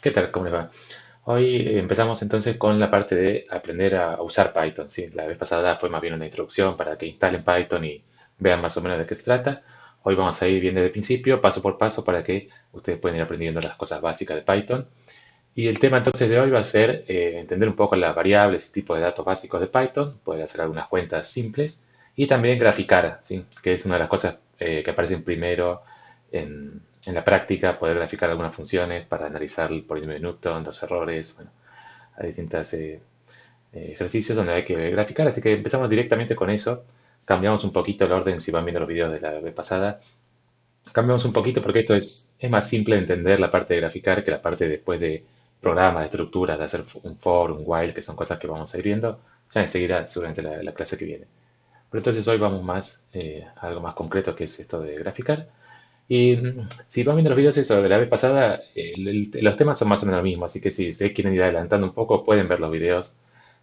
¿Qué tal? ¿Cómo les va? Hoy empezamos entonces con la parte de aprender a usar Python. ¿Sí? La vez pasada fue más bien una introducción para que instalen Python y vean más o menos de qué se trata. Hoy vamos a ir bien desde el principio, paso por paso, para que ustedes puedan ir aprendiendo las cosas básicas de Python. Y el tema entonces de hoy va a ser entender un poco las variables y tipos de datos básicos de Python, poder hacer algunas cuentas simples y también graficar, ¿sí? Que es una de las cosas que aparecen primero en la práctica, poder graficar algunas funciones para analizar el polinomio de Newton, los errores, bueno, hay distintos ejercicios donde hay que graficar, así que empezamos directamente con eso. Cambiamos un poquito el orden si van viendo los videos de la vez pasada. Cambiamos un poquito porque esto es más simple de entender la parte de graficar que la parte después de programas, de estructuras, de hacer un for, un while, que son cosas que vamos a ir viendo ya enseguida, seguramente la clase que viene. Pero entonces hoy vamos más a algo más concreto que es esto de graficar. Y si van viendo los videos eso de la vez pasada, los temas son más o menos los mismos, así que si ustedes quieren ir adelantando un poco, pueden ver los videos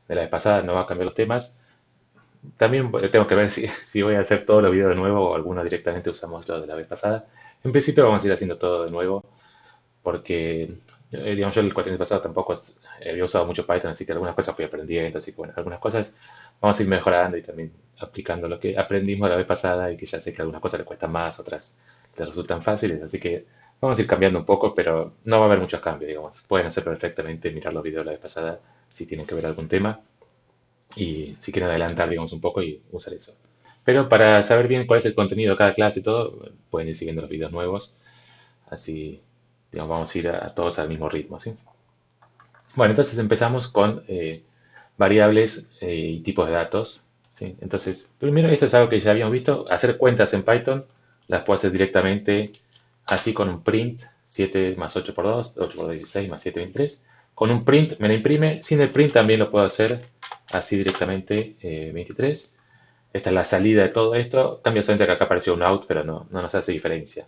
de la vez pasada, no va a cambiar los temas. También tengo que ver si voy a hacer todos los videos de nuevo o algunos directamente usamos los de la vez pasada. En principio vamos a ir haciendo todo de nuevo porque, digamos, yo el cuatrimestre pasado tampoco había usado mucho Python, así que algunas cosas fui aprendiendo, así que bueno, algunas cosas vamos a ir mejorando y también aplicando lo que aprendimos la vez pasada y que ya sé que algunas cosas le cuestan más, otras les resultan fáciles, así que vamos a ir cambiando un poco, pero no va a haber muchos cambios, digamos. Pueden hacerlo perfectamente, mirar los videos de la vez pasada si tienen que ver algún tema y si quieren adelantar, digamos, un poco y usar eso. Pero para saber bien cuál es el contenido de cada clase y todo, pueden ir siguiendo los videos nuevos. Así, digamos, vamos a ir a todos al mismo ritmo, ¿sí? Bueno, entonces empezamos con variables y tipos de datos, ¿sí? Entonces, primero, esto es algo que ya habíamos visto, hacer cuentas en Python, las puedo hacer directamente así con un print, 7 más 8 por 2, 8 por 16 más 7, 23. Con un print me la imprime, sin el print también lo puedo hacer así directamente, 23. Esta es la salida de todo esto, cambia solamente que acá apareció un out, pero no nos hace diferencia.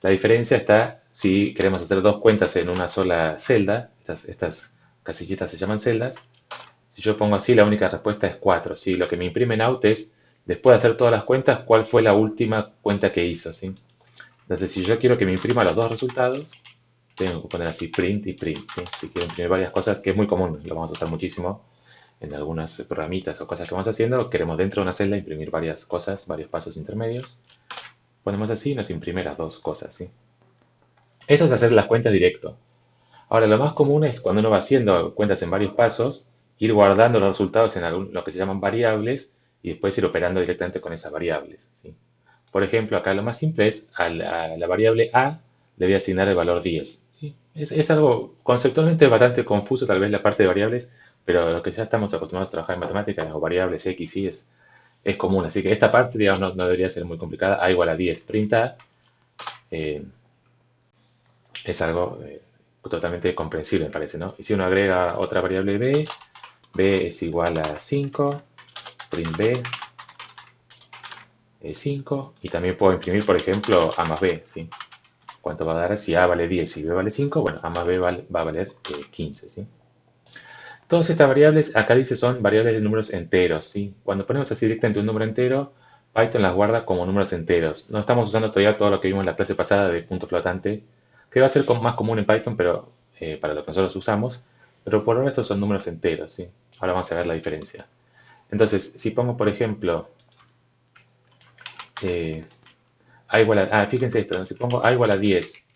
La diferencia está si queremos hacer dos cuentas en una sola celda, estas casillitas se llaman celdas. Si yo pongo así, la única respuesta es 4. ¿Sí? Lo que me imprime en out es, después de hacer todas las cuentas, cuál fue la última cuenta que hizo. ¿Sí? Entonces, si yo quiero que me imprima los dos resultados, tengo que poner así print y print. ¿Sí? Si quiero imprimir varias cosas, que es muy común, lo vamos a usar muchísimo en algunas programitas o cosas que vamos haciendo, queremos dentro de una celda imprimir varias cosas, varios pasos intermedios. Ponemos así y nos imprime las dos cosas. ¿Sí? Esto es hacer las cuentas directo. Ahora, lo más común es cuando uno va haciendo cuentas en varios pasos, ir guardando los resultados en lo que se llaman variables y después ir operando directamente con esas variables. ¿Sí? Por ejemplo, acá lo más simple es a la variable a le voy a asignar el valor 10. ¿Sí? Es algo conceptualmente bastante confuso tal vez la parte de variables, pero lo que ya estamos acostumbrados a trabajar en matemáticas o variables x, y es común. Así que esta parte, digamos, no debería ser muy complicada. A igual a 10, print a, eh, es algo totalmente comprensible, me parece, ¿no? Y si uno agrega otra variable b, b es igual a 5, print b es 5, y también puedo imprimir, por ejemplo, a más b, ¿sí? ¿Cuánto va a dar si a vale 10 y b vale 5? Bueno, a más b va a valer 15, ¿sí? Todas estas variables, acá dice, son variables de números enteros, ¿sí? Cuando ponemos así directamente un número entero, Python las guarda como números enteros. No estamos usando todavía todo lo que vimos en la clase pasada de punto flotante, que va a ser más común en Python, pero para lo que nosotros usamos. Pero por ahora estos son números enteros, ¿sí? Ahora vamos a ver la diferencia. Entonces, si pongo, por ejemplo, eh, a igual a... fíjense esto, ¿no? Si pongo a igual a 10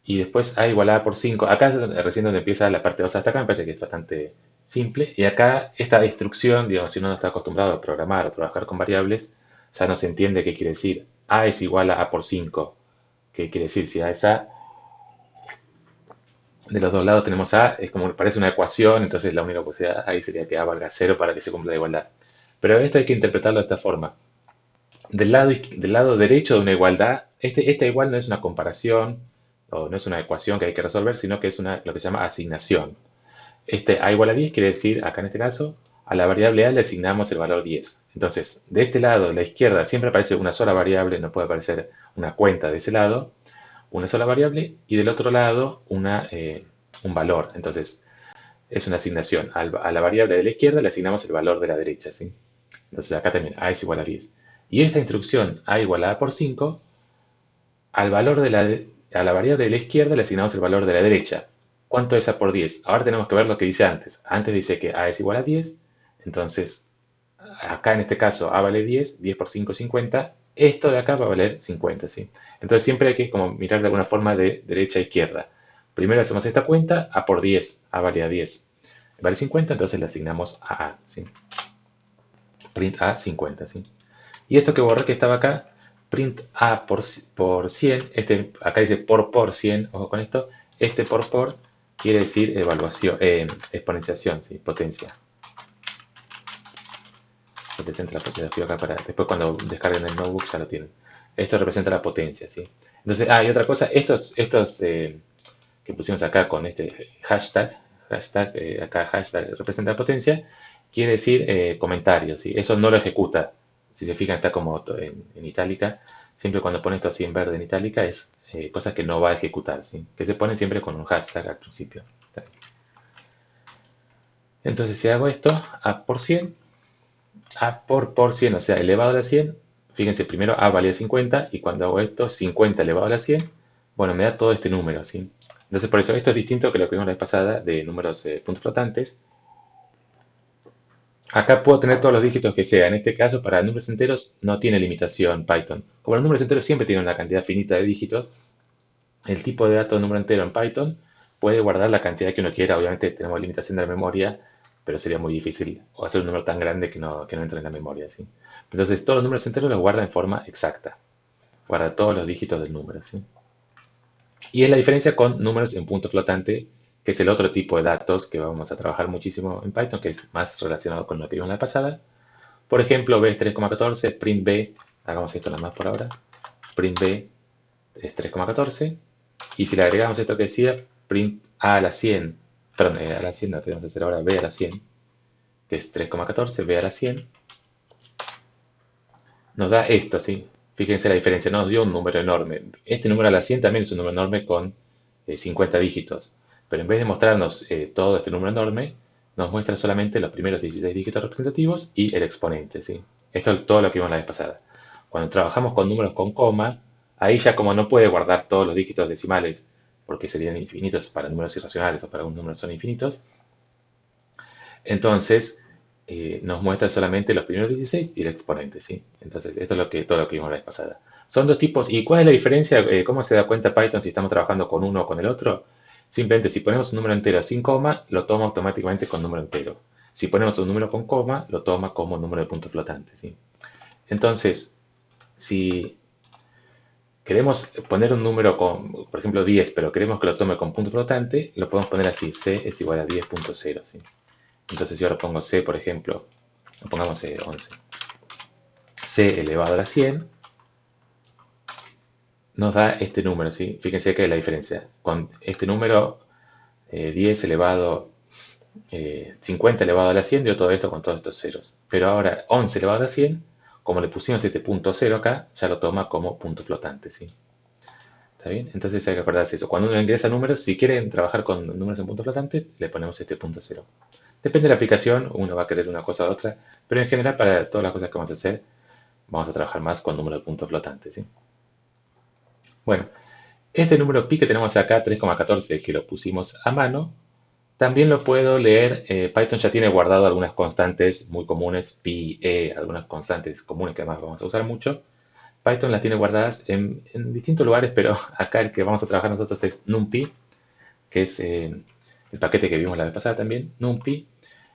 y después a igual a por 5, acá es recién donde empieza la parte, o sea, hasta acá me parece que es bastante simple. Y acá esta instrucción, digamos, si uno no está acostumbrado a programar o trabajar con variables, ya no se entiende qué quiere decir. A es igual a por 5. ¿Qué quiere decir? Si A es A, de los dos lados tenemos A, es como parece una ecuación, entonces la única posibilidad ahí sería que A valga 0 para que se cumpla la igualdad. Pero esto hay que interpretarlo de esta forma. Del lado derecho de una igualdad, esta igual no es una comparación o no es una ecuación que hay que resolver, sino que es lo que se llama asignación. Este a igual a 10 quiere decir, acá en este caso, a la variable a le asignamos el valor 10. Entonces, de este lado, de la izquierda, siempre aparece una sola variable, no puede aparecer una cuenta de ese lado, una sola variable, y del otro lado un valor. Entonces, es una asignación. A la variable de la izquierda le asignamos el valor de la derecha, ¿sí? Entonces acá también a es igual a 10. Y esta instrucción a igual a por 5, a la variable de la izquierda le asignamos el valor de la derecha. ¿Cuánto es A por 10? Ahora tenemos que ver lo que dice antes. Antes dice que A es igual a 10. Entonces, acá en este caso A vale 10. 10 por 5 es 50. Esto de acá va a valer 50, ¿sí? Entonces siempre hay que como mirar de alguna forma de derecha a izquierda. Primero hacemos esta cuenta. A por 10. A vale a 10. Vale 50, entonces le asignamos a A, ¿sí? Print A 50, ¿sí? Y esto que borré que estaba acá, print A por 100, acá dice por 100, ojo con esto, este por quiere decir evaluación, exponenciación, ¿sí? Potencia. Representa la potencia acá para, después cuando descarguen el notebook ya lo tienen. Esto representa la potencia, ¿sí? Entonces, y otra cosa, estos que pusimos acá con este acá hashtag representa la potencia, quiere decir comentarios, ¿sí? Eso no lo ejecuta. Si se fijan, está como en itálica. Siempre cuando pone esto así en verde en itálica es cosas que no va a ejecutar, ¿sí? Que se ponen siempre con un hashtag al principio. Entonces, si hago esto, A por 100, A por 100, o sea, elevado a la 100, fíjense, primero A valía 50 y cuando hago esto, 50 elevado a la 100, bueno, me da todo este número, ¿sí? Entonces, por eso esto es distinto que lo que vimos la vez pasada de números puntos flotantes. Acá puedo tener todos los dígitos que sea. En este caso, para números enteros no tiene limitación Python. Como los números enteros siempre tienen una cantidad finita de dígitos, el tipo de dato de número entero en Python puede guardar la cantidad que uno quiera. Obviamente tenemos limitación de la memoria, pero sería muy difícil hacer un número tan grande que no entre en la memoria, ¿sí? Entonces, todos los números enteros los guarda en forma exacta. Guarda todos los dígitos del número, ¿sí? Y es la diferencia con números en punto flotante, que es el otro tipo de datos que vamos a trabajar muchísimo en Python, que es más relacionado con lo que vimos la pasada. Por ejemplo, B es 3,14, print B, hagamos esto nada más por ahora, print B es 3,14, y si le agregamos esto que decía, print A a la 100, perdón, a la 100 no queremos hacer ahora B a la 100, que es 3,14, B a la 100, nos da esto, ¿sí? Fíjense la diferencia, nos dio un número enorme. Este número a la 100 también es un número enorme con 50 dígitos. Pero en vez de mostrarnos todo este número enorme, nos muestra solamente los primeros 16 dígitos representativos y el exponente, ¿sí? Esto es todo lo que vimos la vez pasada. Cuando trabajamos con números con coma, ahí ya como no puede guardar todos los dígitos decimales, porque serían infinitos para números irracionales o para algunos números son infinitos, entonces nos muestra solamente los primeros 16 y el exponente, ¿sí? Entonces, esto es todo lo que vimos la vez pasada. Son dos tipos. ¿Y cuál es la diferencia? ¿Cómo se da cuenta Python si estamos trabajando con uno o con el otro? Simplemente, si ponemos un número entero sin coma, lo toma automáticamente con número entero. Si ponemos un número con coma, lo toma como número de punto flotante, ¿sí? Entonces, si queremos poner un número con, por ejemplo, 10, pero queremos que lo tome con punto flotante, lo podemos poner así, c es igual a 10.0, ¿sí? Entonces, si ahora pongo c, por ejemplo, pongamos 11, c elevado a la 100, nos da este número, ¿sí? Fíjense que es la diferencia. Con este número, 10 elevado, 50 elevado a la 100, dio todo esto con todos estos ceros. Pero ahora, 11 elevado a la 100, como le pusimos este punto 0 acá, ya lo toma como punto flotante, ¿sí? ¿Está bien? Entonces hay que acordarse eso. Cuando uno ingresa números, si quieren trabajar con números en punto flotante, le ponemos este punto 0. Depende de la aplicación, uno va a querer una cosa u otra, pero en general para todas las cosas que vamos a hacer, vamos a trabajar más con número de puntos flotantes, ¿sí? Bueno, este número pi que tenemos acá, 3,14, que lo pusimos a mano, también lo puedo leer. Python ya tiene guardado algunas constantes muy comunes, pi, algunas constantes comunes que además vamos a usar mucho. Python las tiene guardadas en distintos lugares, pero acá el que vamos a trabajar nosotros es NumPy, que es el paquete que vimos la vez pasada también, NumPy.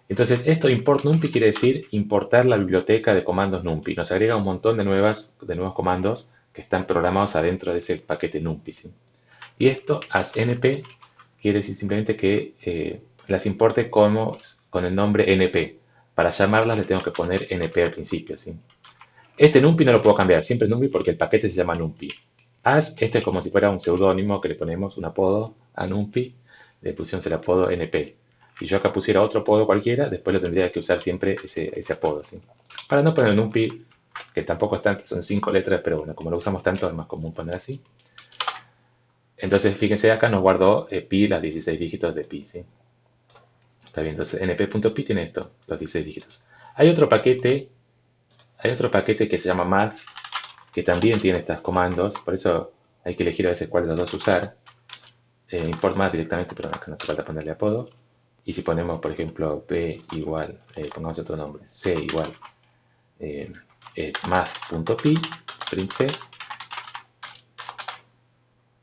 Entonces, esto import NumPy quiere decir importar la biblioteca de comandos NumPy. Nos agrega un montón de nuevos comandos que están programados adentro de ese paquete NumPy, ¿sí? Y esto, as np, quiere decir simplemente que las importe con el nombre np. Para llamarlas le tengo que poner np al principio, ¿sí? Este NumPy no lo puedo cambiar, siempre es NumPy porque el paquete se llama NumPy. As, este es como si fuera un seudónimo que le ponemos un apodo a NumPy, le pusimos el apodo np. Si yo acá pusiera otro apodo cualquiera, después lo tendría que usar siempre ese apodo, ¿sí? Para no poner NumPy, que tampoco es tanto, son 5 letras, pero bueno, como lo usamos tanto, es más común poner así. Entonces, fíjense, acá nos guardó pi, las 16 dígitos de pi, ¿sí? Está bien, entonces np.pi tiene esto, los 16 dígitos. Hay otro paquete que se llama math, que también tiene estos comandos, por eso hay que elegir a veces cuál de los dos usar. import math directamente, pero acá no hace falta ponerle apodo. Y si ponemos, por ejemplo, b igual, pongamos otro nombre, c igual eh, math.py, print c.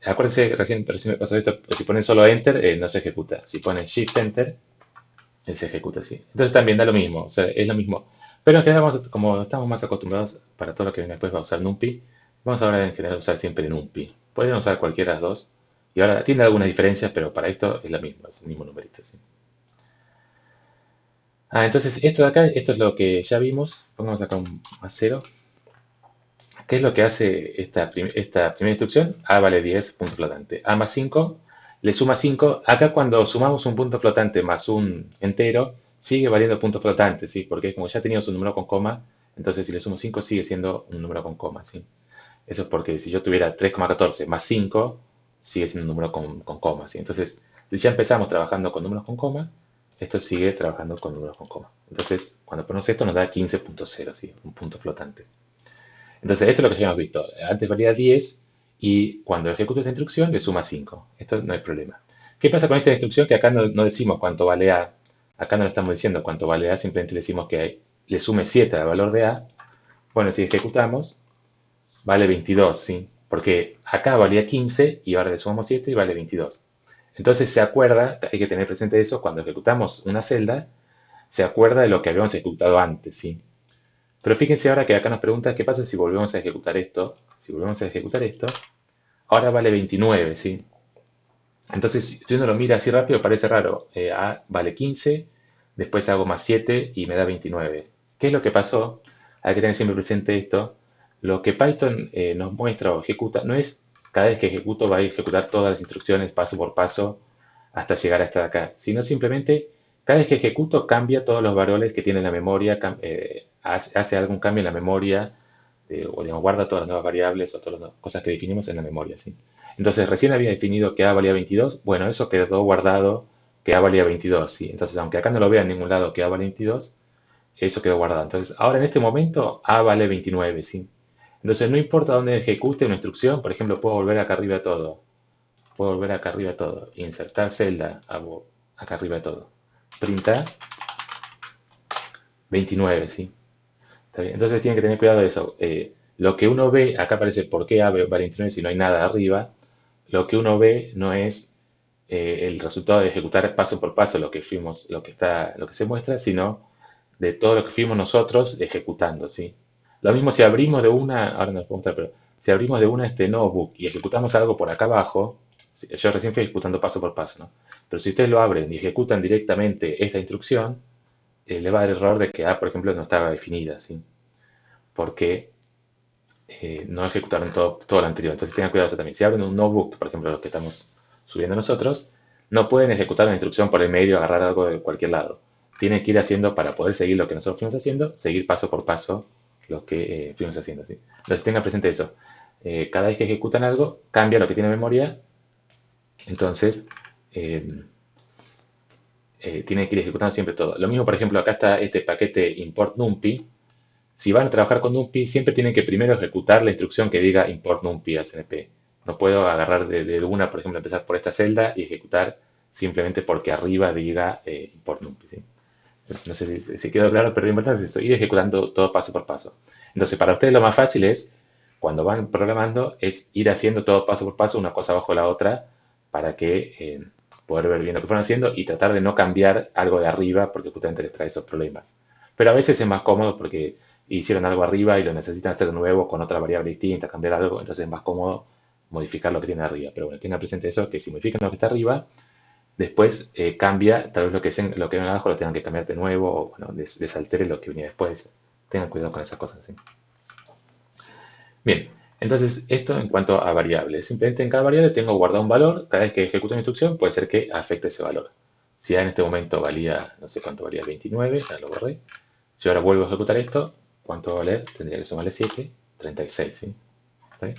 Acuérdense, recién me pasó esto, si ponen solo enter, no se ejecuta. Si ponen shift enter, se ejecuta así. Entonces también da lo mismo, o sea, es lo mismo. Pero en general, como estamos más acostumbrados, para todo lo que venga después va a usar NumPy, vamos ahora en general a usar siempre NumPy. Pueden usar cualquiera de las dos. Y ahora tiene algunas diferencias, pero para esto es la misma, es el mismo numerito. ¿Sí? Entonces esto de acá, esto es lo que ya vimos. Pongamos acá un más 0. ¿Qué es lo que hace esta primera instrucción? A vale 10, punto flotante. A más 5 le suma 5. Acá cuando sumamos un punto flotante más un entero, sigue valiendo punto flotante, ¿sí? Porque como ya teníamos un número con coma, entonces si le sumo 5 sigue siendo un número con coma, ¿sí? Eso es porque si yo tuviera 3,14 más 5, sigue siendo un número con coma, ¿sí? Entonces, si ya empezamos trabajando con números con coma, esto sigue trabajando con números con coma. Entonces, cuando ponemos esto nos da 15.0, ¿sí? Un punto flotante. Entonces, esto es lo que ya hemos visto. Antes valía 10 y cuando ejecuto esta instrucción le suma 5. Esto no hay problema. ¿Qué pasa con esta instrucción? Que acá no decimos cuánto vale A. Acá no le estamos diciendo cuánto vale A, simplemente le decimos que le sume 7 al valor de A. Bueno, si ejecutamos, vale 22, ¿sí? Porque acá valía 15 y ahora le sumamos 7 y vale 22. Entonces se acuerda, hay que tener presente eso, cuando ejecutamos una celda, se acuerda de lo que habíamos ejecutado antes, ¿sí? Pero fíjense ahora que acá nos pregunta qué pasa si volvemos a ejecutar esto. Si volvemos a ejecutar esto, ahora vale 29, ¿sí? Entonces, si uno lo mira así rápido, parece raro. A vale 15, después hago más 7 y me da 29. ¿Qué es lo que pasó? Hay que tener siempre presente esto. Lo que Python nos muestra o ejecuta no es cada vez que ejecuto va a ejecutar todas las instrucciones paso por paso hasta llegar a esta de acá, sino simplemente cada vez que ejecuto cambia todos los valores que tiene la memoria, hace algún cambio en la memoria, o digamos, guarda todas las nuevas variables o todas las cosas que definimos en la memoria, ¿sí? Entonces recién había definido que A valía 22, bueno, eso quedó guardado que A valía 22, ¿sí? Entonces aunque acá no lo vea en ningún lado que A vale 22, eso quedó guardado. Entonces ahora en este momento A vale 29, ¿sí? Entonces no importa dónde ejecute una instrucción, por ejemplo, puedo volver acá arriba a todo. Puedo volver acá arriba a todo. Insertar celda, hago acá arriba a todo. Printa 29, ¿sí? ¿Está bien? Entonces tienen que tener cuidado de eso. Lo que uno ve, acá aparece por qué A vale 29 si no hay nada arriba. Lo que uno ve no es el resultado de ejecutar paso por paso lo que fuimos, lo que se muestra, sino de todo lo que fuimos nosotros ejecutando, ¿sí? Lo mismo si abrimos de una, ahora no les puedo mostrar, pero si abrimos de una este notebook y ejecutamos algo por acá abajo, yo recién fui ejecutando paso por paso, ¿no? Pero si ustedes lo abren y ejecutan directamente esta instrucción, le va a dar error de que A, por ejemplo, no estaba definida, ¿sí? Porque no ejecutaron todo lo anterior. Entonces tengan cuidado eso también. Si abren un notebook, por ejemplo, lo que estamos subiendo nosotros, no pueden ejecutar una instrucción por el medio, agarrar algo de cualquier lado. Tienen que ir haciendo, para poder seguir lo que nosotros fuimos haciendo, seguir paso por paso lo que fuimos haciendo. ¿Sí? Entonces tengan presente eso. Cada vez que ejecutan algo, cambia lo que tiene memoria. Entonces, tienen que ir ejecutando siempre todo. Lo mismo, por ejemplo, acá está este paquete import numpy. Si van a trabajar con NumPy, siempre tienen que primero ejecutar la instrucción que diga import NumPy a CNP. No puedo agarrar de una, por ejemplo, empezar por esta celda y ejecutar simplemente porque arriba diga import NumPy. ¿Sí? No sé si quedó claro, pero lo importante es eso, ir ejecutando todo paso por paso. Entonces, para ustedes lo más fácil es, cuando van programando, es ir haciendo todo paso por paso, una cosa bajo la otra, para que poder ver bien lo que fueron haciendo y tratar de no cambiar algo de arriba, porque justamente les trae esos problemas. Pero a veces es más cómodo porque hicieron algo arriba y lo necesitan hacer de nuevo con otra variable distinta, cambiar algo, entonces es más cómodo modificar lo que tiene arriba. Pero bueno, tengan presente eso, que si modifican lo que está arriba, después cambia, tal vez lo que viene abajo lo tengan que cambiar de nuevo, o bueno, desaltere lo que venía después. Tengan cuidado con esas cosas, ¿sí? Bien, entonces esto en cuanto a variables. Simplemente en cada variable tengo guardado un valor, cada vez que ejecuto una instrucción puede ser que afecte ese valor. Si en este momento valía, no sé cuánto valía, 29, ya lo borré. Si ahora vuelvo a ejecutar esto, ¿cuánto va a valer? Tendría que sumarle 7, 36, ¿sí? ¿Está bien?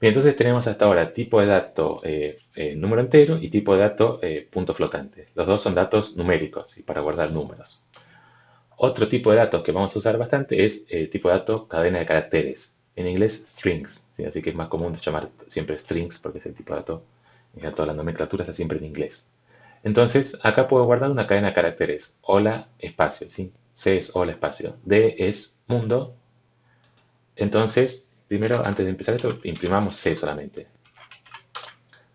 Bien, entonces tenemos hasta ahora tipo de dato número entero y tipo de dato punto flotante. Los dos son datos numéricos, ¿sí? Para guardar números. Otro tipo de datos que vamos a usar bastante es tipo de dato cadena de caracteres. En inglés, strings, ¿sí? Así que es más común llamar siempre strings porque es el tipo de dato Ya toda la nomenclatura está siempre en inglés. Entonces, acá puedo guardar una cadena de caracteres. Hola, espacio, ¿sí? C es hola, espacio. D es mundo. Entonces, primero, antes de empezar esto, imprimamos C solamente.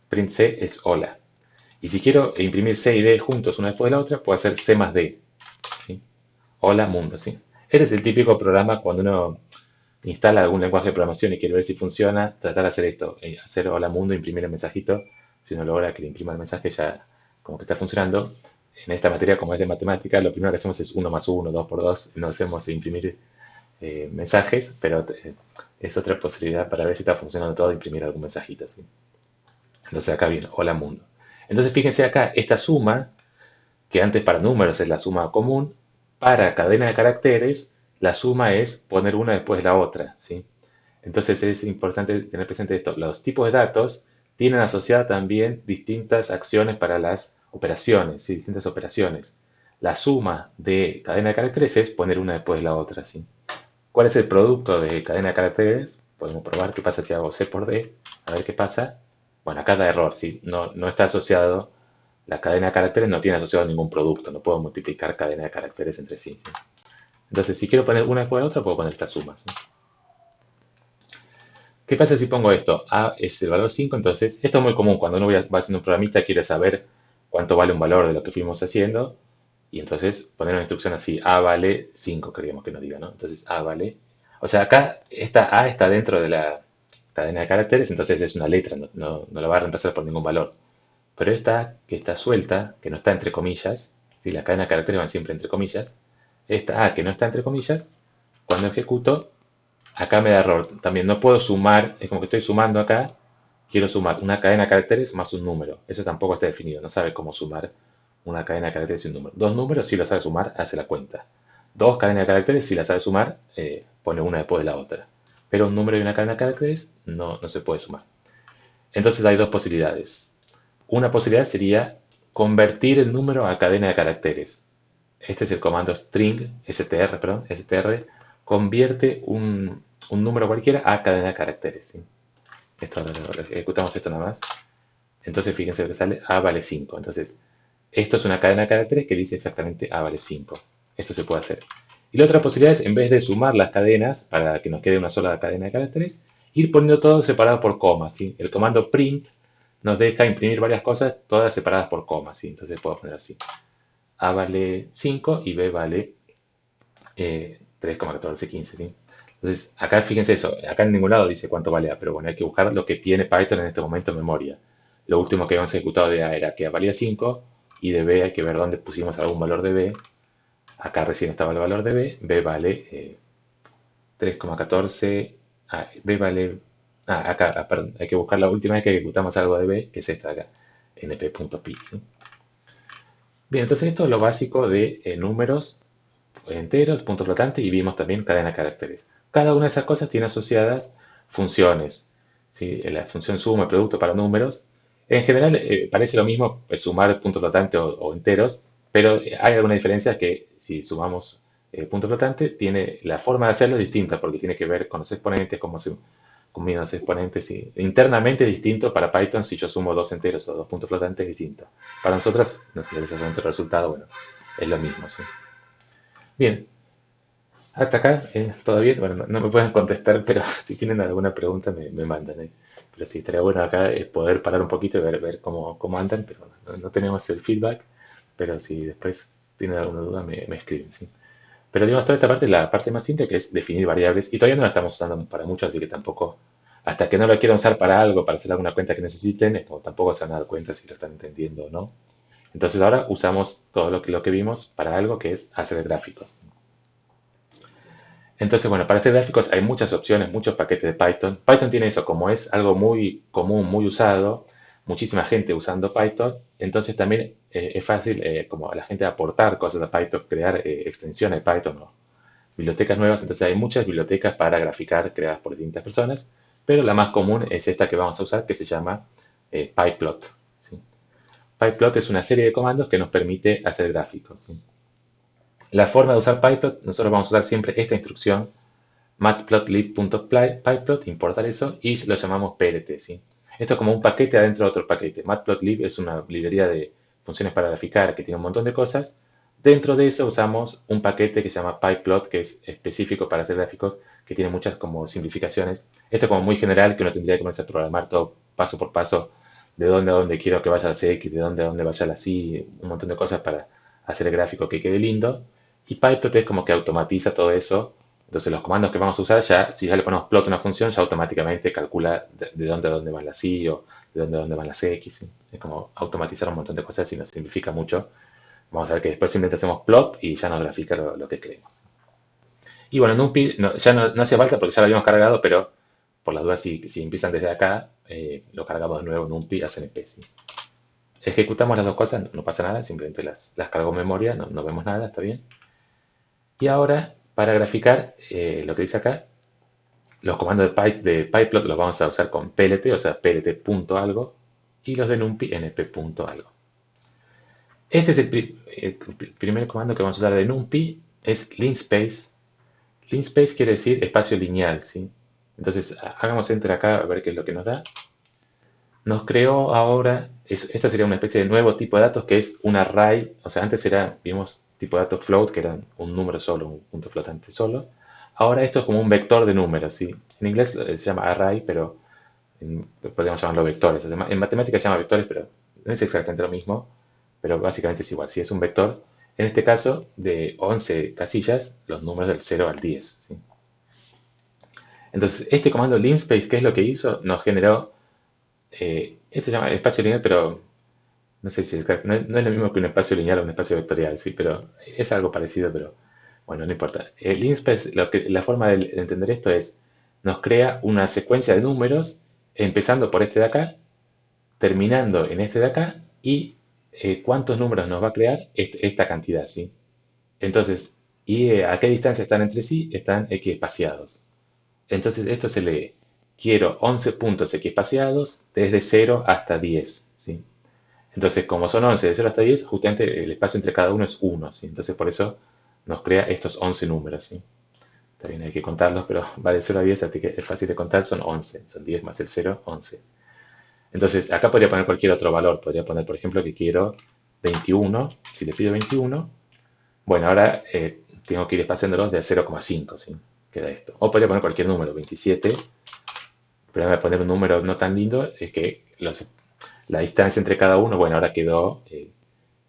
Print C es hola. Y si quiero imprimir C y D juntos una después de la otra, puedo hacer C más D. ¿Sí? Hola, mundo, ¿sí? Este es el típico programa cuando uno instala algún lenguaje de programación y quiere ver si funciona, tratar de hacer esto, hacer hola mundo, imprimir el mensajito. Si uno logra que le imprima el mensaje, ya como que está funcionando. En esta materia, como es de matemática, lo primero que hacemos es 1 más 1, 2 por 2, no hacemos imprimir mensajes, pero es otra posibilidad para ver si está funcionando todo, imprimir algún mensajito. ¿Sí? Entonces acá viene, hola mundo. Entonces fíjense acá, esta suma, que antes para números es la suma común, para cadena de caracteres, la suma es poner una después de la otra. ¿Sí? Entonces es importante tener presente esto. Los tipos de datos tienen asociadas también distintas acciones para las operaciones, ¿sí? Distintas operaciones. La suma de cadena de caracteres es poner una después de la otra. ¿Sí? ¿Cuál es el producto de cadena de caracteres? Podemos probar qué pasa si hago C por D. A ver qué pasa. Bueno, acá da error. ¿Sí? No está asociado. La cadena de caracteres no tiene asociado ningún producto. No puedo multiplicar cadena de caracteres entre sí. ¿Sí? Entonces, si quiero poner una después de la otra, puedo poner esta suma. ¿Sí? ¿Qué pasa si pongo esto? A es el valor 5, entonces esto es muy común. Cuando uno va haciendo un programita quiere saber cuánto vale un valor de lo que fuimos haciendo y entonces poner una instrucción así, A vale 5, queríamos que nos diga, ¿no? Entonces A vale... O sea, acá esta A está dentro de la cadena de caracteres, entonces es una letra, no la va a reemplazar por ningún valor. Pero esta que está suelta, que no está entre comillas, si la cadena de caracteres van siempre entre comillas, esta A que no está entre comillas, cuando ejecuto acá me da error. También no puedo sumar, es como que estoy sumando acá, quiero sumar una cadena de caracteres más un número. Eso tampoco está definido, no sabe cómo sumar una cadena de caracteres y un número. Dos números, si lo sabe sumar, hace la cuenta. Dos cadenas de caracteres, si la sabe sumar, pone una después de la otra. Pero un número y una cadena de caracteres no se puede sumar. Entonces hay dos posibilidades. Una posibilidad sería convertir el número a cadena de caracteres. Este es el comando str, convierte un número cualquiera a cadena de caracteres. ¿Sí? Esto ejecutamos esto nada más. Entonces fíjense lo que sale, A vale 5. Entonces, esto es una cadena de caracteres que dice exactamente A vale 5. Esto se puede hacer. Y la otra posibilidad es, en vez de sumar las cadenas para que nos quede una sola cadena de caracteres, ir poniendo todo separado por comas. ¿Sí? El comando print nos deja imprimir varias cosas, todas separadas por comas. ¿Sí? Entonces puedo poner así. A vale 5 y B vale 3,1415. ¿Sí? Entonces, acá fíjense eso, acá en ningún lado dice cuánto vale A, pero bueno, hay que buscar lo que tiene Python en este momento en memoria. Lo último que habíamos ejecutado de A era que A valía 5 y de B hay que ver dónde pusimos algún valor de B. Acá recién estaba el valor de B, B vale 3,14, B vale... acá, perdón, hay que buscar la última vez que ejecutamos algo de B, que es esta de acá, np.py. ¿Sí? Bien, entonces esto es lo básico de números enteros, punto flotante y vimos también cadena de caracteres. Cada una de esas cosas tiene asociadas funciones. ¿Sí? La función suma, producto para números. En general parece lo mismo sumar punto flotante o enteros, pero hay alguna diferencia que si sumamos punto flotante, tiene la forma de hacerlo es distinta porque tiene que ver con los exponentes, cómo se combinan los exponentes. Y internamente es distinto para Python si yo sumo dos enteros o dos puntos flotantes, es distinto. Para nosotras, no sé, el resultado, bueno, es lo mismo. ¿Sí? Bien, hasta acá, todo bien. Bueno, no me pueden contestar, pero si tienen alguna pregunta me mandan. Pero sí, estaría bueno acá poder parar un poquito y ver cómo andan, pero no tenemos el feedback. Pero si después tienen alguna duda, me escriben, ¿sí? Pero digamos, toda esta parte es la parte más simple, que es definir variables. Y todavía no la estamos usando para mucho, así que tampoco, hasta que no la quieran usar para algo, para hacer alguna cuenta que necesiten, es como tampoco se van a dar cuenta si lo están entendiendo o no. Entonces ahora usamos todo lo que vimos para algo que es hacer gráficos. Entonces, bueno, para hacer gráficos hay muchas opciones, muchos paquetes de Python. Python tiene eso, como es algo muy común, muy usado, muchísima gente usando Python, entonces también es fácil como a la gente aportar cosas a Python, crear extensiones de Python o bibliotecas nuevas. Entonces hay muchas bibliotecas para graficar creadas por distintas personas, pero la más común es esta que vamos a usar, que se llama PyPlot. ¿Sí? PyPlot es una serie de comandos que nos permite hacer gráficos. ¿Sí? La forma de usar PyPlot, nosotros vamos a usar siempre esta instrucción, matplotlib.pyplot, importar eso, y lo llamamos prt, ¿sí? Esto es como un paquete adentro de otro paquete. Matplotlib es una librería de funciones para graficar que tiene un montón de cosas. Dentro de eso usamos un paquete que se llama pyplot, que es específico para hacer gráficos, que tiene muchas como simplificaciones. Esto es como muy general, que uno tendría que comenzar a programar todo paso por paso, de dónde a dónde quiero que vaya la CX, de dónde a dónde vaya la Y, un montón de cosas para hacer el gráfico que quede lindo. Y pyplot es como que automatiza todo eso. Entonces los comandos que vamos a usar ya, si ya le ponemos plot a una función, ya automáticamente calcula de dónde a dónde van las Y o de dónde a dónde van las X. ¿Sí? Es como automatizar un montón de cosas y nos simplifica mucho. Vamos a ver que después simplemente hacemos plot y ya nos grafica lo que queremos. Y bueno, NumPy ya no hacía falta porque ya lo habíamos cargado, pero por las dudas, si empiezan desde acá, lo cargamos de nuevo NumPy a CNP. ¿Sí? Ejecutamos las dos cosas, no pasa nada, simplemente las cargo en memoria, no vemos nada, está bien. Y ahora, para graficar lo que dice acá, los comandos de pyplot los vamos a usar con plt, o sea, plt.algo, y los de NumPy np.algo. Este es el primer comando que vamos a usar de NumPy, es linspace. Linspace quiere decir espacio lineal, ¿sí? Entonces, hagamos enter acá a ver qué es lo que nos da. Nos creó ahora, esta sería una especie de nuevo tipo de datos que es un array, o sea, antes vimos tipo de datos float, que eran un número solo, un punto flotante solo. Ahora esto es como un vector de números, ¿sí? En inglés se llama array, pero podríamos llamarlo vectores. En matemáticas se llama vectores, pero no es exactamente lo mismo, pero básicamente es igual. Si es un vector, en este caso, de 11 casillas, los números del 0 al 10, ¿sí? Entonces, este comando linspace, ¿qué es lo que hizo? Nos generó, esto se llama espacio lineal, pero no sé si no es lo mismo que un espacio lineal o un espacio vectorial, sí, pero es algo parecido, pero bueno, no importa. El linspace, la forma de entender esto es, nos crea una secuencia de números, empezando por este de acá, terminando en este de acá, y cuántos números nos va a crear esta cantidad, ¿sí? Entonces, ¿y a qué distancia están entre sí? Están equiespaciados. Entonces, esto se lee, quiero 11 puntos equiespaciados desde 0 hasta 10, ¿sí? Entonces, como son 11 de 0 hasta 10, justamente el espacio entre cada uno es 1, ¿sí? Entonces, por eso nos crea estos 11 números, ¿sí? También hay que contarlos, pero va de 0 a 10, así que es fácil de contar, son 11. Son 10 más el 0, 11. Entonces, acá podría poner cualquier otro valor. Podría poner, por ejemplo, que quiero 21. Si le pido 21, bueno, ahora tengo que ir espaciándolos de a 0,5, ¿sí? Queda esto. O podría poner cualquier número, 27. Pero voy a poner un número no tan lindo, es que la distancia entre cada uno, bueno, ahora quedó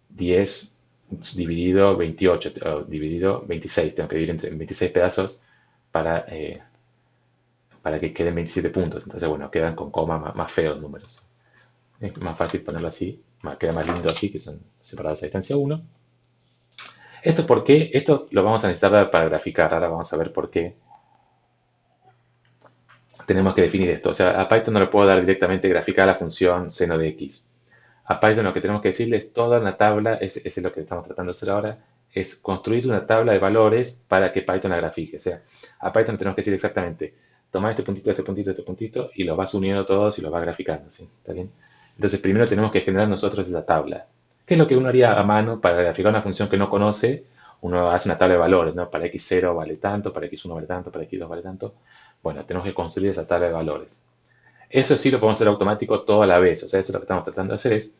10 dividido 28, o dividido 26. Tengo que dividir entre 26 pedazos para, para que queden 27 puntos. Entonces, bueno, quedan con coma más feos números. Es más fácil ponerlo así, queda más lindo así, que son separados a distancia 1. ¿Esto por qué? Esto lo vamos a necesitar para graficar. Ahora vamos a ver por qué tenemos que definir esto. O sea, a Python no le puedo dar directamente graficar la función seno de x. A Python lo que tenemos que decirle es toda una tabla, ese es lo que estamos tratando de hacer ahora, es construir una tabla de valores para que Python la grafique. O sea, a Python tenemos que decir exactamente, toma este puntito, y los vas uniendo todos y los vas graficando, ¿sí? ¿Está bien? Entonces, primero tenemos que generar nosotros esa tabla. ¿Qué es lo que uno haría a mano para graficar una función que no conoce? Uno hace una tabla de valores, ¿no? Para x0 vale tanto, para x1 vale tanto, para x2 vale tanto. Bueno, tenemos que construir esa tabla de valores. Eso sí lo podemos hacer automático todo a la vez. O sea, eso es lo que estamos tratando de hacer es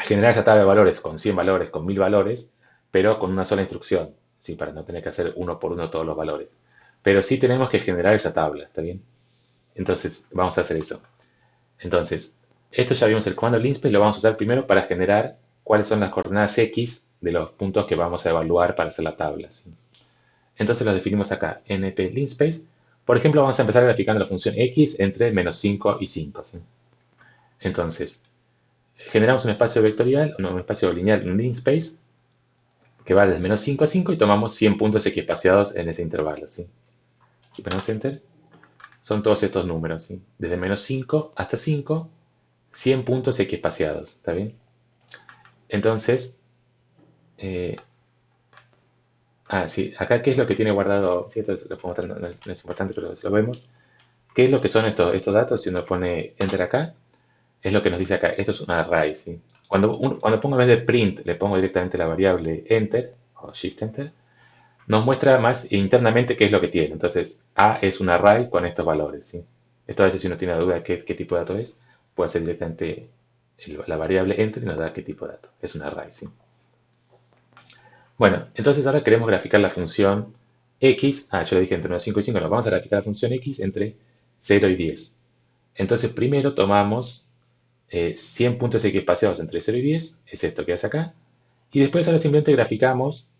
generar esa tabla de valores con 100 valores, con 1000 valores, pero con una sola instrucción, ¿sí? Para no tener que hacer uno por uno todos los valores. Pero sí tenemos que generar esa tabla, ¿está bien? Entonces, vamos a hacer eso. Entonces, esto ya vimos el comando linspace, lo vamos a usar primero para generar cuáles son las coordenadas x de los puntos que vamos a evaluar para hacer la tabla, ¿sí? Entonces los definimos acá, np linspace. Por ejemplo, vamos a empezar graficando la función x entre menos 5 y 5, ¿sí? Entonces, generamos un espacio vectorial, un espacio lineal, un linspace, que va desde menos 5 a 5 y tomamos 100 puntos equiespaciados en ese intervalo, ¿sí? Si ponemos enter, son todos estos números, ¿sí? Desde menos 5 hasta 5, 100 puntos equiespaciados, ¿está bien? Entonces, eh, sí, acá qué es lo que tiene guardado, ¿sí? Esto lo puedo mostrar, no es importante, pero lo vemos. ¿Qué es lo que son estos datos? Si uno pone enter acá, es lo que nos dice acá. Esto es un array, ¿sí? Cuando pongo en vez de print, le pongo directamente la variable enter, o shift enter, nos muestra más internamente qué es lo que tiene. Entonces, A es un array con estos valores, ¿sí? Esto a veces si uno tiene duda de qué tipo de dato es, puede ser directamente la variable enter y nos da qué tipo de dato. Es un array, ¿sí? Bueno, entonces ahora queremos graficar la función x. Yo le dije entre unos 5 y 5. Nos vamos a graficar la función x entre 0 y 10. Entonces primero tomamos 100 puntos equipaciados entre 0 y 10. Es esto que hace acá. Y después ahora simplemente graficamos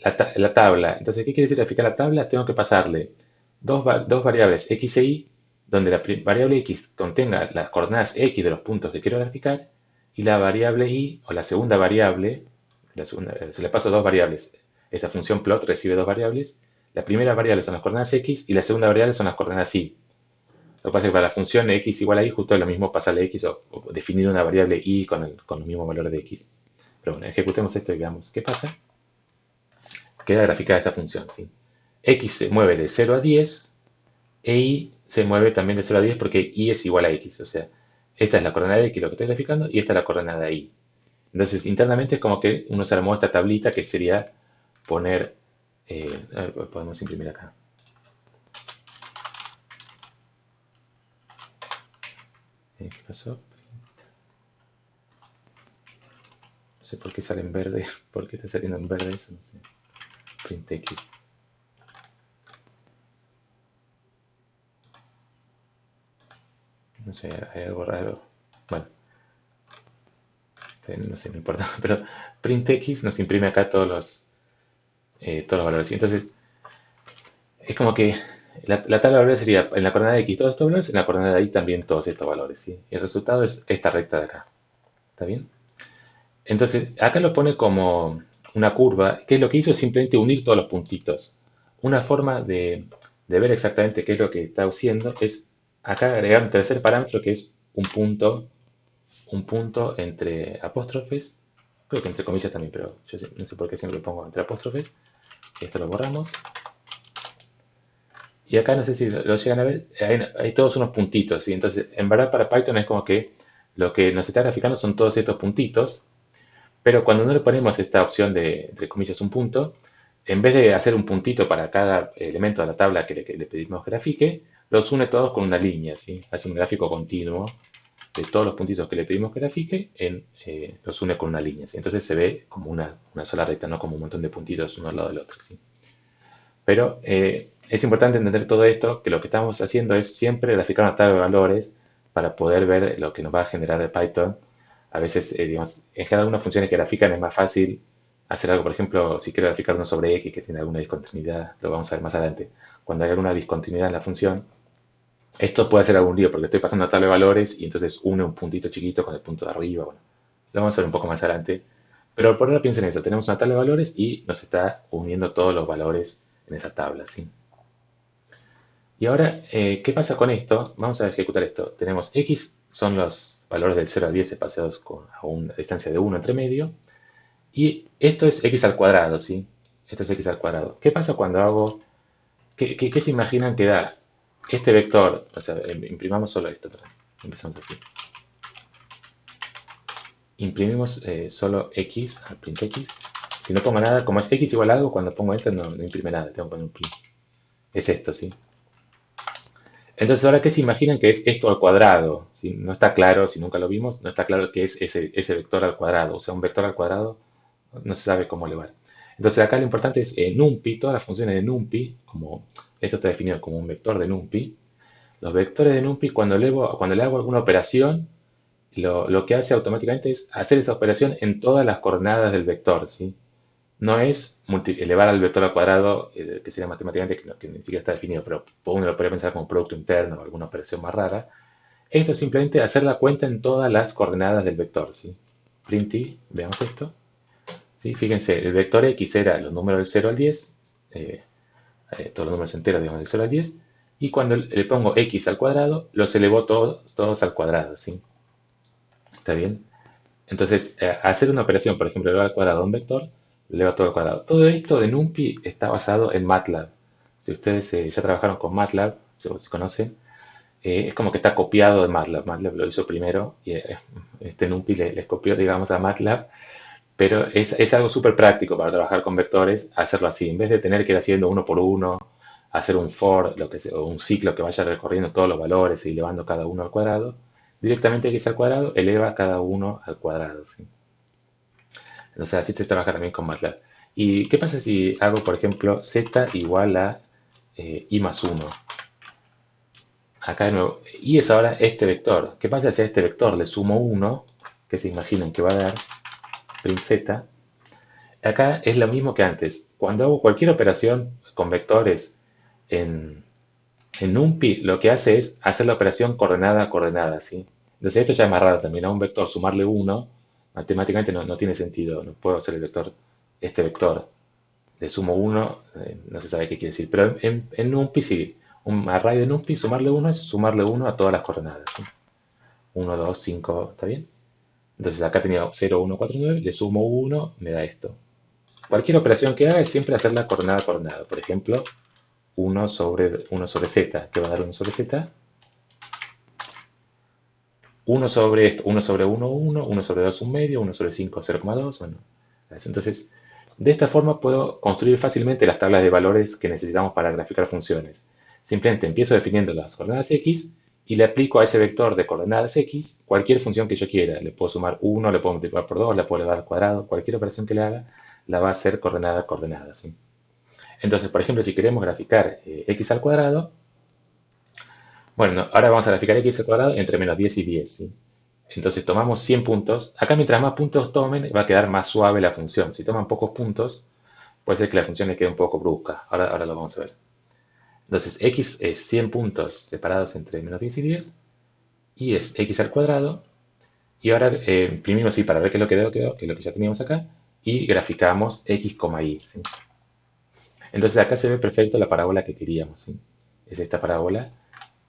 la tabla. Entonces, ¿qué quiere decir graficar la tabla? Tengo que pasarle dos variables x e y, donde la variable x contenga las coordenadas x de los puntos que quiero graficar, y la variable y, o la segunda variable, se le paso dos variables. Esta función plot recibe dos variables. La primera variable son las coordenadas x y la segunda variable son las coordenadas y. Lo que pasa es que para la función x igual a y, justo es lo mismo pasarle x o definir una variable y con los mismos valores de x. Pero bueno, ejecutemos esto y veamos qué pasa. Queda graficada esta función, ¿sí? X se mueve de 0 a 10 e y se mueve también de 0 a 10 porque y es igual a x. O sea, esta es la coordenada de x, lo que estoy graficando, y esta es la coordenada de y. Entonces, internamente es como que uno se armó esta tablita que sería poner... a ver, podemos imprimir acá. ¿Qué pasó? No sé por qué sale en verde. ¿Por qué está saliendo en verde eso? No sé. Print x. No sé, hay algo raro. Bueno, no sé, no importa. Pero print x nos imprime acá todos los valores. Y entonces, es como que la tabla de valores sería en la coordenada de x todos estos valores, en la coordenada de y también todos estos valores. ¿Sí? Y el resultado es esta recta de acá. ¿Está bien? Entonces, acá lo pone como una curva, que es lo que hizo es simplemente unir todos los puntitos. Una forma de ver exactamente qué es lo que está haciendo es acá agregar un tercer parámetro que es un punto entre apóstrofes, creo que entre comillas también, pero yo no sé por qué siempre lo pongo entre apóstrofes. Esto lo borramos. Y acá no sé si lo llegan a ver, hay todos unos puntitos, ¿sí? Entonces, en verdad para Python es como que lo que nos está graficando son todos estos puntitos, pero cuando no le ponemos esta opción de, entre comillas, un punto, en vez de hacer un puntito para cada elemento de la tabla que le pedimos grafique, los une todos con una línea, ¿sí? Hace un gráfico continuo de todos los puntitos que le pedimos que grafique, los une con una línea, ¿sí? Entonces se ve como una sola recta, no como un montón de puntitos uno al lado del otro, ¿sí? Pero es importante entender todo esto, que lo que estamos haciendo es siempre graficar una tabla de valores para poder ver lo que nos va a generar el Python. A veces, digamos, en general algunas funciones que grafican es más fácil hacer algo, por ejemplo, si quiero graficar uno sobre x que tiene alguna discontinuidad, lo vamos a ver más adelante. Cuando hay alguna discontinuidad en la función, esto puede ser algún lío porque estoy pasando una tabla de valores y entonces une un puntito chiquito con el punto de arriba. Bueno, lo vamos a ver un poco más adelante. Pero por ahora piensen en eso, tenemos una tabla de valores y nos está uniendo todos los valores en esa tabla, ¿sí? Y ahora, ¿qué pasa con esto? Vamos a ejecutar esto. Tenemos x, son los valores del 0 al 10 espaciados a una distancia de 1 entre medio. Y esto es x al cuadrado, ¿sí? Esto es x al cuadrado. ¿Qué pasa cuando hago... ¿Qué se imaginan que da este vector? O sea, imprimamos solo esto, perdón. Empezamos así. Imprimimos solo x al print x. Si no pongo nada, como es x igual a algo, cuando pongo esto no imprime nada, tengo que poner un print. Es esto, ¿sí? Entonces, ahora, ¿qué se imaginan que es esto al cuadrado? ¿Sí? No está claro, si nunca lo vimos, no está claro qué es ese vector al cuadrado. O sea, un vector al cuadrado no se sabe cómo elevar. Entonces, acá lo importante es NumPy, todas las funciones de NumPy, como esto está definido como un vector de NumPy. Los vectores de NumPy, cuando le hago alguna operación, lo que hace automáticamente es hacer esa operación en todas las coordenadas del vector, ¿sí? No es elevar al vector al cuadrado, que sería matemáticamente que ni siquiera está definido, pero uno lo podría pensar como producto interno o alguna operación más rara. Esto es simplemente hacer la cuenta en todas las coordenadas del vector, ¿sí? Print y, veamos esto. ¿Sí? Fíjense, el vector x era los números del 0 al 10, todos los números enteros, digamos, del 0 al 10, y cuando le pongo x al cuadrado, los elevó todos al cuadrado, ¿sí? ¿Está bien? Entonces, hacer una operación, por ejemplo, elevar al cuadrado a un vector, lo eleva todo al cuadrado. Todo esto de NumPy está basado en MATLAB. Si ustedes ya trabajaron con MATLAB, si conocen, es como que está copiado de MATLAB. MATLAB lo hizo primero y este NumPy les copió, digamos, a MATLAB. Pero es algo súper práctico para trabajar con vectores, hacerlo así. En vez de tener que ir haciendo uno por uno, hacer un for, o un ciclo que vaya recorriendo todos los valores y elevando cada uno al cuadrado, directamente x al cuadrado eleva cada uno al cuadrado, ¿sí? O sea, así te trabaja también con MATLAB. ¿Y qué pasa si hago, por ejemplo, z igual a i más 1? Acá de nuevo, y es ahora este vector. ¿Qué pasa si a este vector le sumo 1, que se imaginen que va a dar print z? Acá es lo mismo que antes. Cuando hago cualquier operación con vectores en, en NumPy, lo que hace es hacer la operación coordenada a coordenada, ¿sí? Entonces esto ya es más raro también. A un vector sumarle 1, matemáticamente no tiene sentido. No puedo hacer el vector, este vector. Le sumo 1, no se sabe qué quiere decir. Pero en NumPy sí. Un array de NumPy, sumarle 1 es sumarle 1 a todas las coordenadas, ¿sí? 1, 2, 5, ¿está bien? Entonces acá tenía 0, 1, 4, 9, le sumo 1, me da esto. Cualquier operación que haga es siempre hacerla coordenada a coordenada. Por ejemplo, 1 sobre z, que va a dar 1 sobre z. 1 sobre esto, 1 sobre 1, 1, 1 sobre 2, 1 medio, 1 sobre 5, 0,2. Bueno, entonces, de esta forma puedo construir fácilmente las tablas de valores que necesitamos para graficar funciones. Simplemente empiezo definiendo las coordenadas x y le aplico a ese vector de coordenadas x cualquier función que yo quiera. Le puedo sumar 1, le puedo multiplicar por 2, le puedo elevar al cuadrado. Cualquier operación que le haga la va a hacer coordenada a coordenada, ¿sí? Entonces, por ejemplo, si queremos graficar x al cuadrado, bueno, ahora vamos a graficar x al cuadrado entre menos 10 y 10, ¿sí? Entonces tomamos 100 puntos. Acá mientras más puntos tomen, va a quedar más suave la función. Si toman pocos puntos, puede ser que la función les quede un poco brusca. Ahora lo vamos a ver. Entonces, x es 100 puntos separados entre menos 10 y 10. Y es x al cuadrado. Y ahora imprimimos y para ver qué es lo que quedó, que es lo que ya teníamos acá. Y graficamos x, y, ¿sí? Entonces acá se ve perfecto la parábola que queríamos, ¿sí? Es esta parábola.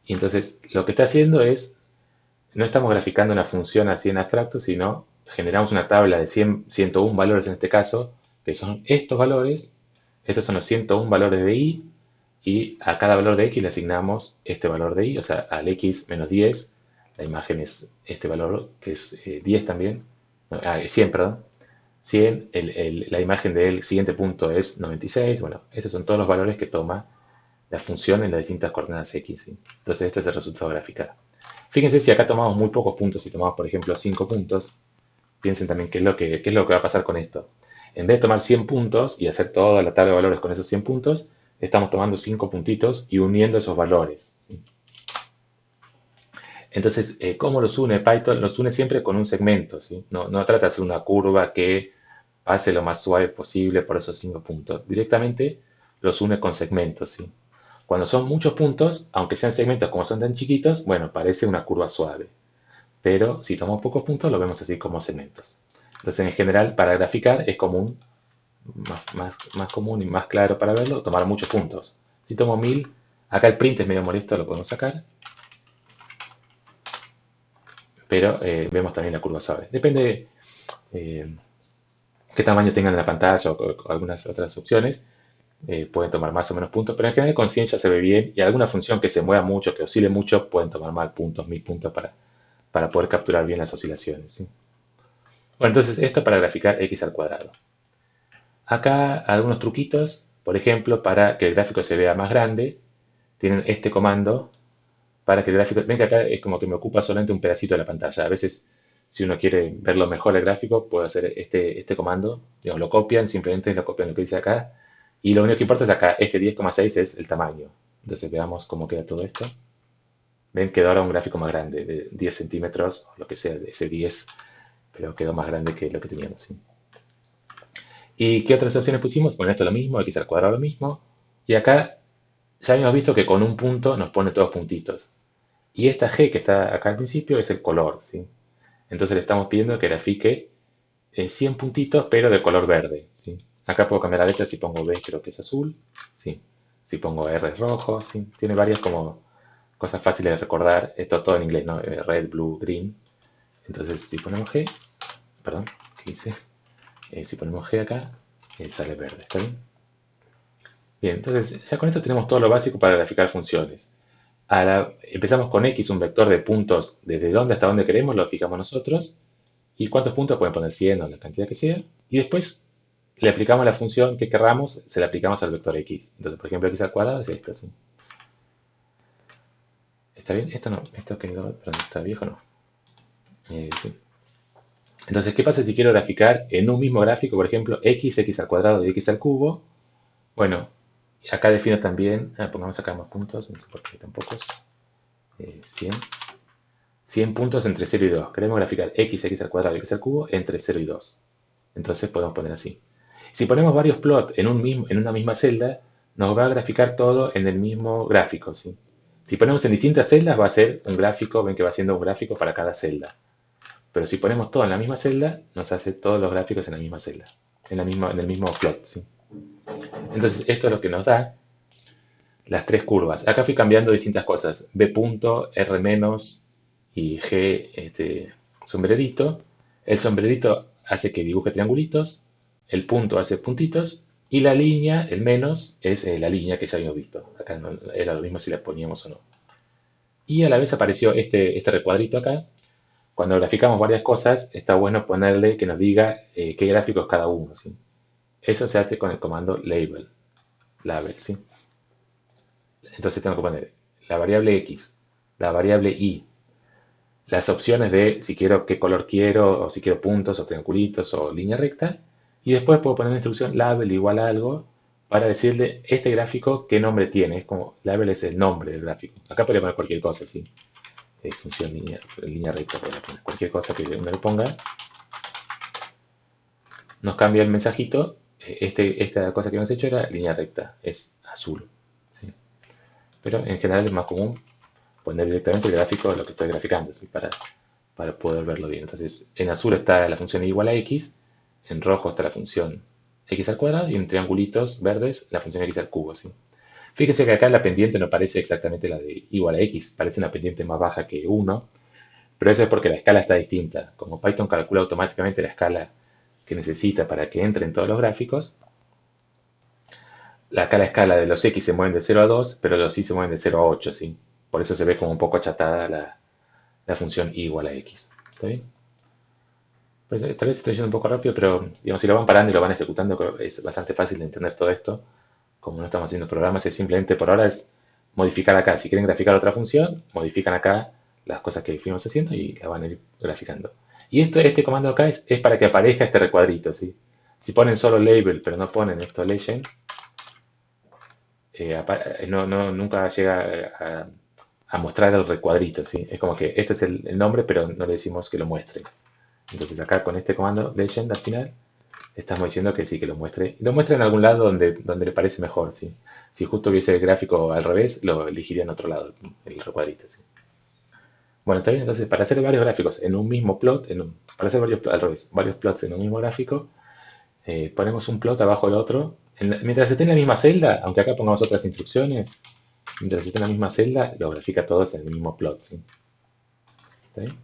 Y entonces lo que está haciendo es, no estamos graficando una función así en abstracto, sino generamos una tabla de 100, 101 valores en este caso, que son estos valores. Estos son los 101 valores de y, y a cada valor de x le asignamos este valor de y, o sea, al x menos 10, la imagen es este valor, que es 10 también, no, 100, perdón. 100, la imagen del siguiente punto es 96. Bueno, estos son todos los valores que toma la función en las distintas coordenadas x, ¿sí? Entonces este es el resultado graficado. Fíjense si acá tomamos muy pocos puntos, si tomamos por ejemplo 5 puntos, piensen también qué es lo que va a pasar con esto. En vez de tomar 100 puntos y hacer toda la tabla de valores con esos 100 puntos, estamos tomando 5 puntitos y uniendo esos valores, ¿sí? Entonces, ¿cómo los une Python? Los une siempre con un segmento, ¿sí? No trata de hacer una curva que pase lo más suave posible por esos 5 puntos. Directamente los une con segmentos, ¿sí? Cuando son muchos puntos, aunque sean segmentos como son tan chiquitos, bueno, parece una curva suave. Pero si tomamos pocos puntos, lo vemos así como segmentos. Entonces, en general, para graficar es común, más común y más claro para verlo, tomar muchos puntos. Si tomo 1000, acá el print es medio molesto, lo podemos sacar. Pero vemos también la curva suave. Depende qué tamaño tengan en la pantalla o algunas otras opciones. Pueden tomar más o menos puntos, pero en general con 100 ya se ve bien y alguna función que se mueva mucho, que oscile mucho, pueden tomar mal puntos, 1000 puntos para poder capturar bien las oscilaciones, ¿sí? Bueno, entonces esto para graficar x al cuadrado. Acá algunos truquitos, por ejemplo, para que el gráfico se vea más grande, tienen este comando para que el gráfico... Ven que acá es como que me ocupa solamente un pedacito de la pantalla. A veces, si uno quiere verlo mejor el gráfico, puede hacer este comando. Digamos, lo copian, simplemente lo copian lo que dice acá. Y lo único que importa es acá, este 10,6 es el tamaño. Entonces veamos cómo queda todo esto. Ven, quedó ahora un gráfico más grande, de 10 centímetros, o lo que sea, de ese 10, pero quedó más grande que lo que teníamos, ¿sí? ¿Y qué otras opciones pusimos? Bueno, esto es lo mismo, x al cuadrado lo mismo. Y acá ya habíamos visto que con un punto nos pone todos puntitos. Y esta G que está acá al principio es el color, ¿sí? Entonces le estamos pidiendo que grafique 100 puntitos, pero de color verde, ¿sí? Acá puedo cambiar la letra, si pongo B creo que es azul, ¿sí? Si pongo R es rojo, ¿sí? Tiene varias como cosas fáciles de recordar. Esto todo en inglés, ¿no? Red, blue, green. Entonces si ponemos G, perdón, ¿qué hice? Si ponemos G acá, sale verde, ¿está bien? Bien, entonces ya con esto tenemos todo lo básico para graficar funciones. Empezamos con X, un vector de puntos desde dónde hasta dónde queremos, lo fijamos nosotros. ¿Y cuántos puntos? Pueden poner 100 o la cantidad que sea. Y después le aplicamos la función que querramos, se la aplicamos al vector X. Entonces, por ejemplo, X al cuadrado es esto, ¿sí? ¿Está bien? Esto no, esto quedó, perdón, está viejo, no. Sí. Entonces, ¿qué pasa si quiero graficar en un mismo gráfico, por ejemplo, x al cuadrado y x al cubo? Bueno, acá defino también, pongamos acá más puntos, no sé por qué tan pocos, 100. 100 puntos entre 0 y 2. Queremos graficar x al cuadrado y x al cubo entre 0 y 2. Entonces podemos poner así. Si ponemos varios plots en una misma celda, nos va a graficar todo en el mismo gráfico, ¿sí? Si ponemos en distintas celdas, va a ser un gráfico, ven que va haciendo un gráfico para cada celda. Pero si ponemos todo en la misma celda, nos hace todos los gráficos en la misma celda, en el mismo plot, ¿sí? Entonces esto es lo que nos da las tres curvas. Acá fui cambiando distintas cosas. B punto, R menos y G sombrerito. El sombrerito hace que dibuje triangulitos. El punto hace puntitos. Y la línea, el menos, es la línea que ya habíamos visto. Acá no, era lo mismo si la poníamos o no. Y a la vez apareció este recuadrito acá. Cuando graficamos varias cosas, está bueno ponerle que nos diga qué gráfico es cada uno, ¿sí? Eso se hace con el comando label, ¿sí? Entonces tengo que poner la variable x, la variable y, las opciones de si quiero qué color quiero, o si quiero puntos, o triangulitos, o línea recta. Y después puedo poner una instrucción label igual a algo para decirle este gráfico qué nombre tiene. Es como label es el nombre del gráfico. Acá podría poner cualquier cosa, ¿sí? Función línea recta, cualquier cosa que uno le ponga. Nos cambia el mensajito. Esta cosa que hemos hecho era línea recta, es azul, ¿sí? Pero en general es más común poner directamente el gráfico de lo que estoy graficando, ¿sí? Para poder verlo bien. Entonces, en azul está la función igual a x, en rojo está la función x al cuadrado y en triangulitos verdes la función x al cubo, ¿sí? Fíjese que acá la pendiente no parece exactamente la de igual a x, parece una pendiente más baja que 1, pero eso es porque la escala está distinta. Como Python calcula automáticamente la escala que necesita para que entre en todos los gráficos, acá la escala de los x se mueven de 0 a 2, pero los y se mueven de 0 a 8, ¿sí? Por eso se ve como un poco achatada la función y igual a x. ¿Está bien? Pues, tal vez estoy yendo un poco rápido, pero digamos, si lo van parando y lo van ejecutando, es bastante fácil de entender todo esto. Como no estamos haciendo programas, es simplemente por ahora es modificar acá. Si quieren graficar otra función, modifican acá las cosas que fuimos haciendo y las van a ir graficando. Y este comando acá es para que aparezca este recuadrito, ¿sí? Si ponen solo label, pero no ponen esto legend, nunca llega a mostrar el recuadrito, ¿sí? Es como que este es el nombre, pero no le decimos que lo muestre. Entonces acá con este comando legend al final, estamos diciendo que sí, que lo muestre. Lo muestra en algún lado donde le parece mejor, ¿sí? Si justo hubiese el gráfico al revés, lo elegiría en otro lado, el recuadrito, ¿sí? Bueno, está bien, entonces para hacer varios gráficos en un mismo plot, para hacer al revés, varios plots en un mismo gráfico, ponemos un plot abajo del otro. Mientras esté en la misma celda, aunque acá pongamos otras instrucciones, mientras esté en la misma celda, lo grafica todos en el mismo plot, ¿sí? ¿Está bien?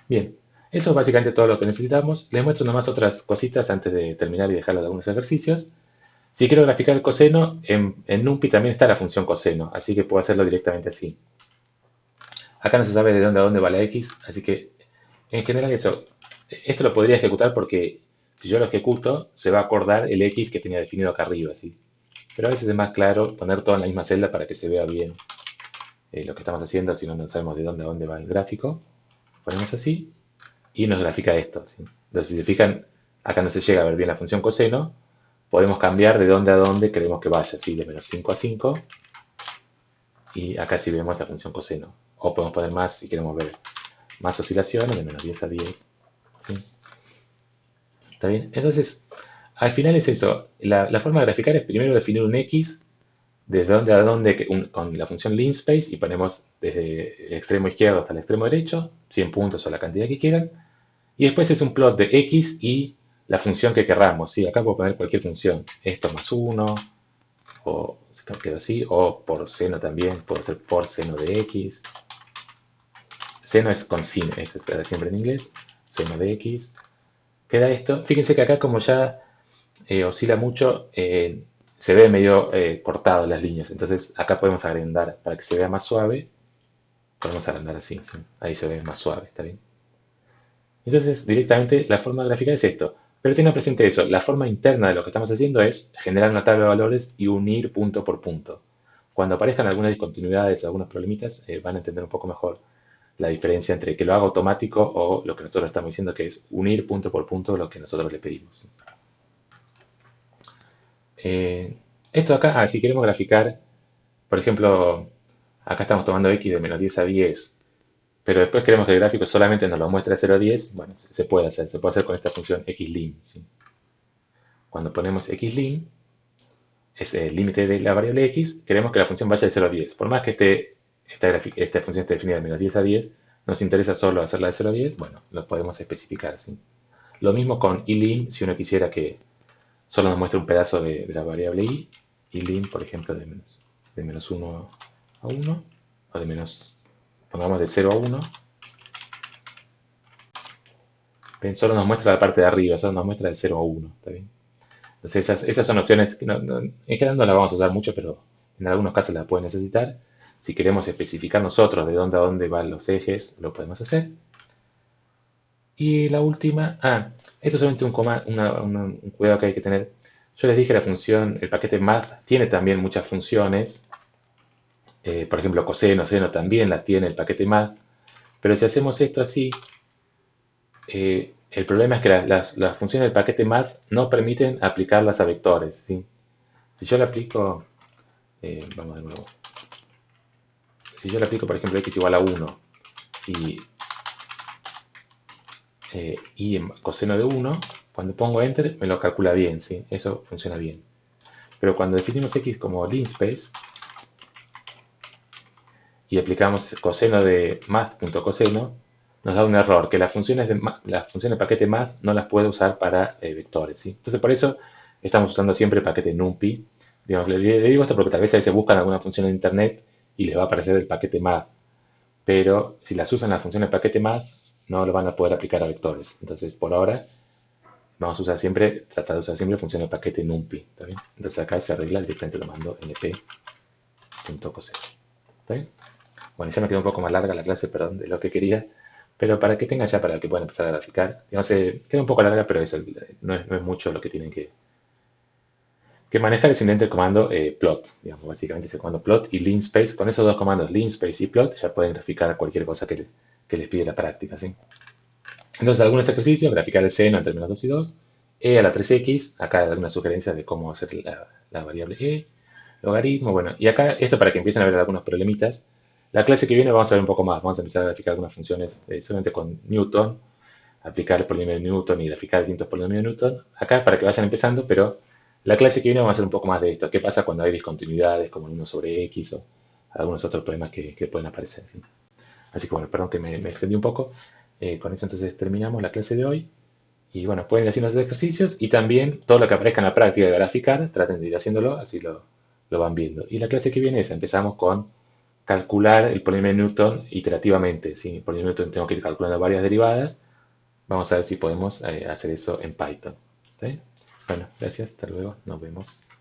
Bien, eso es básicamente todo lo que necesitamos. Les muestro nomás otras cositas antes de terminar y dejar algunos ejercicios. Si quiero graficar el coseno, en NumPy también está la función coseno, así que puedo hacerlo directamente así. Acá no se sabe de dónde a dónde va la x, así que en general esto lo podría ejecutar porque si yo lo ejecuto, se va a acordar el x que tenía definido acá arriba, ¿sí? Pero a veces es más claro poner todo en la misma celda para que se vea bien lo que estamos haciendo, si no, no sabemos de dónde a dónde va el gráfico. Ponemos así y nos grafica esto, ¿sí? Entonces, si se fijan, acá no se llega a ver bien la función coseno, podemos cambiar de dónde a dónde queremos que vaya, ¿sí? De menos 5 a 5, y acá sí vemos la función coseno. O podemos poner más si queremos ver más oscilaciones, de menos 10 a 10, ¿sí? ¿Está bien? Entonces, al final es eso. La forma de graficar es primero definir un x, desde dónde a dónde con la función linspace, y ponemos desde el extremo izquierdo hasta el extremo derecho, 100 puntos o la cantidad que quieran. Y después es un plot de x y la función que querramos, ¿sí? Acá puedo poner cualquier función. Esto más 1, o queda así, o por seno también, puedo hacer por seno de x. Seno es con sin, eso es siempre en inglés. Seno de x. Queda esto. Fíjense que acá como ya oscila mucho, se ve medio cortado las líneas. Entonces acá podemos agrandar, para que se vea más suave, podemos agrandar así, ¿sí? Ahí se ve más suave, ¿está bien? Entonces, directamente la forma gráfica es esto. Pero tengan presente eso, la forma interna de lo que estamos haciendo es generar una tabla de valores y unir punto por punto. Cuando aparezcan algunas discontinuidades, algunos problemitas, van a entender un poco mejor la diferencia entre que lo haga automático o lo que nosotros estamos diciendo que es unir punto por punto lo que nosotros le pedimos. Eh, Esto acá, si queremos graficar, por ejemplo, acá estamos tomando x de menos 10 a 10, pero después queremos que el gráfico solamente nos lo muestre de 0 a 10, bueno, se puede hacer con esta función xlim. ¿Sí? Cuando ponemos xlim, es el límite de la variable x, queremos que la función vaya de 0 a 10. Por más que esta función esté definida de menos 10 a 10, nos interesa solo hacerla de 0 a 10, bueno, lo podemos especificar. ¿Sí? Lo mismo con ilim, si uno quisiera que solo nos muestre un pedazo de la variable i, ilim, por ejemplo, de menos 1 a 1, o de menos, pongamos de 0 a 1, bien, solo nos muestra la parte de arriba, solo nos muestra de 0 a 1, ¿está bien? Entonces esas son opciones que en general no las vamos a usar mucho, pero en algunos casos las pueden necesitar. Si queremos especificar nosotros de dónde a dónde van los ejes, lo podemos hacer. Y la última, esto es solamente un cuidado que hay que tener. Yo les dije que la función, el paquete math tiene también muchas funciones. Por ejemplo, coseno, seno también la tiene el paquete math. Pero si hacemos esto así, el problema es que las funciones del paquete math no permiten aplicarlas a vectores. ¿Sí? Si yo le aplico, vamos de nuevo. Si yo le aplico, por ejemplo, x igual a 1 y y en coseno de 1, cuando pongo enter me lo calcula bien, ¿sí? Eso funciona bien. Pero cuando definimos x como linspace y aplicamos coseno de math.coseno, nos da un error, que las funciones del paquete math no las puede usar para vectores, ¿sí? Entonces por eso estamos usando siempre el paquete numpy. Digamos, le digo esto porque tal vez ahí se buscan alguna función en internet y les va a aparecer el paquete math. Pero si las usan la función del paquete math, no lo van a poder aplicar a vectores. Entonces, por ahora, vamos a usar siempre, tratar de usar siempre función del paquete numpy. ¿Está bien? Entonces acá se arregla, directamente lo mando np.coseno. ¿Está bien? Bueno, ya me quedó un poco más larga la clase, perdón, de lo que quería. Pero para que tengan ya, para que puedan empezar a graficar. Digamos, queda un poco larga, pero eso no es mucho lo que tienen que manejar es simplemente el comando plot, digamos, básicamente es el comando plot y linspace. Con esos dos comandos, linspace y plot, ya pueden graficar cualquier cosa que les pide la práctica, ¿sí? Entonces, algunos ejercicios, graficar el seno entre menos 2 y 2, e a la 3x, acá hay algunas sugerencias de cómo hacer la variable e, logaritmo, bueno, y acá esto para que empiecen a ver algunos problemitas. La clase que viene vamos a ver un poco más, vamos a empezar a graficar algunas funciones solamente con Newton, aplicar el polinomio de Newton y graficar distintos polinomios de Newton, acá para que vayan empezando, pero la clase que viene vamos a hacer un poco más de esto. ¿Qué pasa cuando hay discontinuidades como el 1 sobre x o algunos otros problemas que pueden aparecer? ¿Sí? Así que bueno, perdón que me extendí un poco. Con eso entonces terminamos la clase de hoy. Y bueno, pueden hacer los ejercicios y también todo lo que aparezca en la práctica de graficar, traten de ir haciéndolo, así lo van viendo. Y la clase que viene es, empezamos con calcular el polinomio de Newton iterativamente. ¿Sí? El polinomio de Newton tengo que ir calculando varias derivadas. Vamos a ver si podemos hacer eso en Python. ¿Sí? Bueno, gracias, hasta luego, nos vemos.